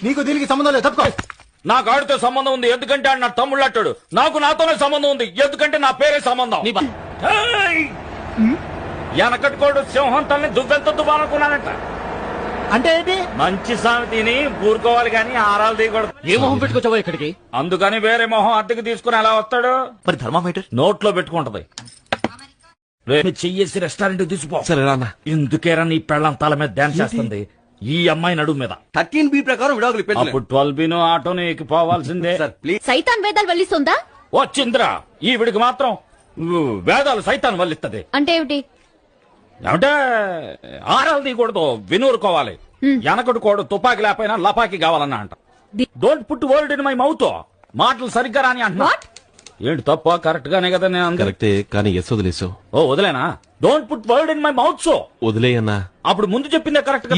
నీకు దీనికి సంబంధం లేదు, తప్పుకో. నాకు ఆడితో సంబంధం ఉంది, ఎందుకంటే ఆయన నా తమ్ముళ్ళు అంటాడు. నాకు నాతోనే సంబంధం ఉంది, ఎందుకంటే నా పేరే సంబంధం. వెనకట్టుకోడు సింహం తల్ని దువ్వెంతో దువ్వాలనుకున్నానంట. అంటే ఏంటి? మంచి సామెతని ఊరుకోవాలి గాని ఆరాలు తీయకూడదు. ఏ మొహం పెట్టుకొచ్చావో ఇక్కడికి? అందుకని వేరే మొహం అద్దెకి తీసుకుని ఎలా వస్తాడు? మరి థర్మామీటర్ నోట్లో పెట్టుకుంటది. చెయ్యేసి రెస్టారెంట్ తీసుకో. సరే రానా. ఎందుకేరా నీ పెళ్ళం తల మీద డాన్స్ చేస్తుంది? ఈ అమ్మాయి నడుము మీద 13B ప్రకారం విడాకులు పెట్టలేదు. అప్పుడు 12B ఆటోని ఎక్కిపోవాల్సిందే. Sir please. సైతాన్ వేదాలు వల్లిస్తుందా? వచ్చిందిరా ఈవిడికి మాత్రం వేదాలు సైతాన్ వల్లిస్తది. అంటే ఏమిటి? ఏమంటే ఆరాలు తీయకూడదు, వినూరుకోవాలి. వెనకడు కోడు తుపాకి లేకపోయినా లపాకి కావాలన్నా అంట. Don't put word in my mouth. మాటలు సరిగ్గా రాని అంటున్నా. ఏంటి తప్ప? కరెక్ట్ గానే కదా నేను అంది. కరెక్టే కానీ ఎస్ వదిలేసావు. ఓ వదిలేనా? Don't put word in my mouth. So వదిలేయన్నా. అప్పుడు ముందు చెప్పిందే కరెక్ట్ కదా.